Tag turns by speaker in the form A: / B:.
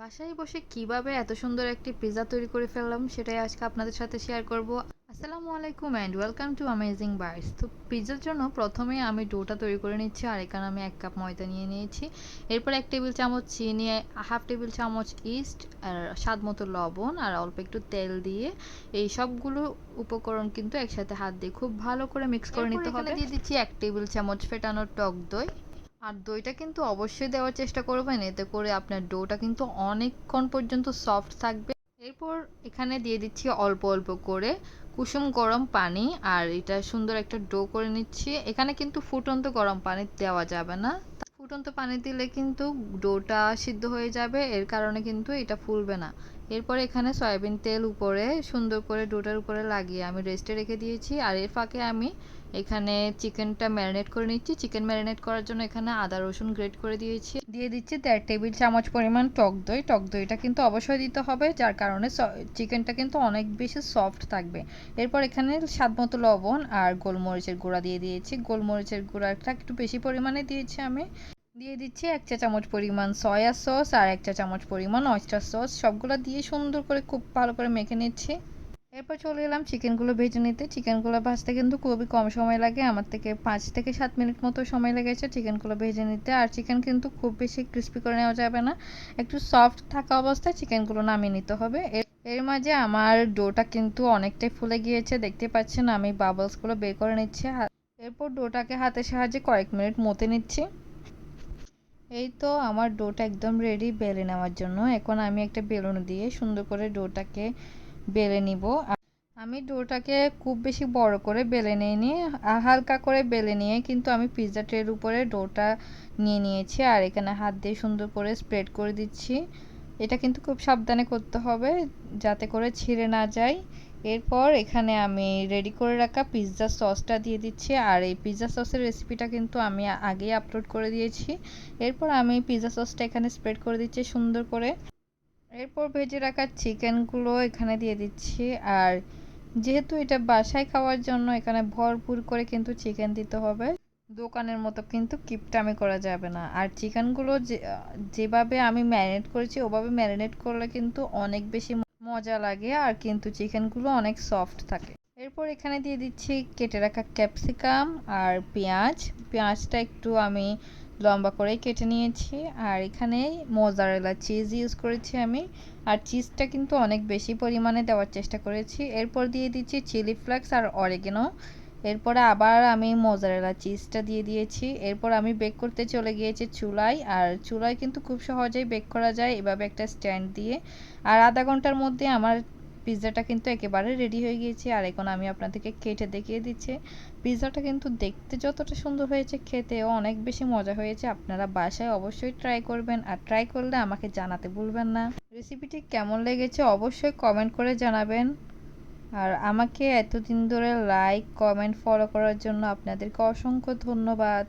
A: বাসায় বসে কিভাবে এত সুন্দর একটি পিৎজা তৈরি করে ফেললাম সেটাই আজকে আপনাদের সাথে শেয়ার করব। আসসালামু আলাইকুম and welcome to amazing bites. তো পিৎজার জন্য প্রথমে আমি ডোটা তৈরি করে নিচ্ছি, আর এখানে আমি 1 কাপ ময়দা নিয়ে নিয়েছি। এরপর 1 টেবিল চামচ চিনি, হাফ টেবিল চামচ ইস্ট, আর স্বাদ মতো লবণ, আর অল্প একটু তেল দিয়ে এই সবগুলো উপকরণ কিন্তু একসাথে হাত দিয়ে খুব ভালো করে মিক্স করে নিতে হবে। এখানে দিয়ে দিচ্ছি 1 টেবিল চামচ ফেটানো টক দই। আর দইটা কিন্তু অবশ্যই দেওয়ার চেষ্টা করবেন, এতে করে আপনার ডোটা কিন্তু অনেকক্ষণ পর্যন্ত সফট থাকবে। এরপর এখানে দিয়ে দিচ্ছি অল্প অল্প করে কুসুম গরম পানি, আর এটা সুন্দর একটা ডো করে নিচ্ছি। এখানে কিন্তু ফুটন্ত গরম পানি দেওয়া যাবে না, ফুটন্ত পানি দিলে কিন্তু ডোটা সিদ্ধ হয়ে যাবে, এর কারণে কিন্তু এটা ফুলবে না। এরপর এখানে সয়াবিন তেল উপরে সুন্দর করে ডোটার উপরে লাগিয়ে আমি রেস্টে রেখে দিয়েছি। আর এর ফাঁকে আমি এখানে চিকেনটা ম্যারিনেট করে নিচ্ছি। চিকেন ম্যারিনেট করার জন্য এখানে আদা রসুন গ্রেট করে দিয়েছি, দিয়ে দিচ্ছি 1.5 টেবিল চামচ পরিমাণ টক দই। টক দইটা কিন্তু অবশ্যই দিতে হবে, যার কারণে চিকেনটা কিন্তু অনেক বেশি সফট থাকবে। এরপর এখানে স্বাদ মতো লবণ আর গোলমরিচের গুঁড়া দিয়ে দিয়েছি। গোলমরিচের গুঁড়াটা একটু বেশি পরিমাণে দিয়েছি আমি। দিয়ে দিচ্ছি 1 চা চামচ পরিমাণ সয়া সস আর 1 চা চামচ পরিমাণ অয়েস্টার সস। সবগুলো দিয়ে সুন্দর করে খুব ভালো করে মেখে নিচ্ছি। এরপর চলে এলাম চিকেনগুলো ভেজে নিতে। চিকেনগুলো ভাজতে কিন্তু খুবই কম সময় লাগে, আমার থেকে 5 থেকে 7 মিনিট মতো সময় লেগেছে চিকেনগুলো ভেজে নিতে। আর চিকেন কিন্তু খুব বেশি ক্রিস্পি করে নেওয়া যাবে না, একটু সফট থাকা অবস্থায় চিকেনগুলো নামিয়ে নিতে হবে। এর মাঝে আমার ডোটা কিন্তু অনেকটাই ফুলে গিয়েছে, দেখতে পাচ্ছেন আমি বাবলসগুলো বের করে নিচ্ছি। এরপর ডোটাকে হাতের সাহায্যে কয়েক মিনিট মতে নিচ্ছি। এই তো আমার ডোটা একদম রেডি বেলে নেওয়ার জন্য। এখন আমি একটা বেলুন দিয়ে সুন্দর করে ডোটাকে বেলে নিব। আমি ডোটাকে খুব বেশি বড় করে বেলে নিইনি, হালকা করে বেলে নিয়ে কিন্তু আমি পিৎজা ট্রের উপরে ডোটা নিয়ে নিয়েছি, আর এখানে হাত দিয়ে সুন্দর করে স্প্রেড করে দিচ্ছি। এটা কিন্তু খুব সাবধানে করতে হবে যাতে করে ছিঁড়ে না যায়। এরপর এখানে আমি রেডি করে রাখা পিৎজা সসটা দিয়ে দিচ্ছি, আর এই পিৎজা সসের রেসিপিটা কিন্তু আমি আগেই আপলোড করে দিয়েছি। এরপর আমি পিৎজা সসটা এখানে স্প্রেড করে দিচ্ছি সুন্দর করে। এরপর ভেজে রাখা চিকেনগুলো এখানে দিয়ে দিচ্ছি। আর যেহেতু এটা বাসায় খাওয়ার জন্য এখানে ভরপুর করে কিন্তু চিকেন দিতে হবে, দোকানের মতো কিন্তু কিপটামি করা যাবে না। আর চিকেনগুলো যেভাবে আমি ম্যারিনেট করেছি ওভাবে ম্যারিনেট করলে কিন্তু অনেক বেশি মজা লাগে, আর কিন্তু চিকেনগুলো অনেক সফট থাকে। এরপর এখানে দিয়ে দিচ্ছি কেটে রাখা ক্যাপসিকাম আর পেঁয়াজ। পেঁয়াজটা একটু আমি লম্বা করেই কেটে নিয়েছি। আর এখানে মোজারেলা চিজ ইউজ করেছি আমি, আর চিজটা কিন্তু অনেক বেশি পরিমাণে দেওয়ার চেষ্টা করেছি। এরপর দিয়ে দিচ্ছি চিলি ফ্লেক্স আর অরিগানো। এরপরে আবার আমি মোজারেলা চিজটা দিয়ে দিয়েছি। এরপর আমি বেক করতে চলে গিয়েছি চুলায়, আর চুলায় কিন্তু খুব সহজেই বেক করা যায় এভাবে একটা স্ট্যান্ড দিয়ে। আর আধা ঘন্টার মধ্যে আমার পিৎজাটা কিন্তু একেবারে রেডি হয়ে গিয়েছে। আর এখন আমি আপনাদেরকে কেটে দেখিয়ে দিচ্ছি। পিৎজাটা কিন্তু দেখতে যতটা সুন্দর হয়েছে, খেতেও অনেক বেশি মজা হয়েছে। আপনারা বাসায় অবশ্যই ট্রাই করবেন, আর ট্রাই করলে আমাকে জানাতে ভুলবেন না। রেসিপিটি কেমন লেগেছে অবশ্যই কমেন্ট করে জানাবেন। আর আমাকে এতদিন ধরে লাইক কমেন্ট ফলো করার জন্য আপনাদেরকে অসংখ্য ধন্যবাদ।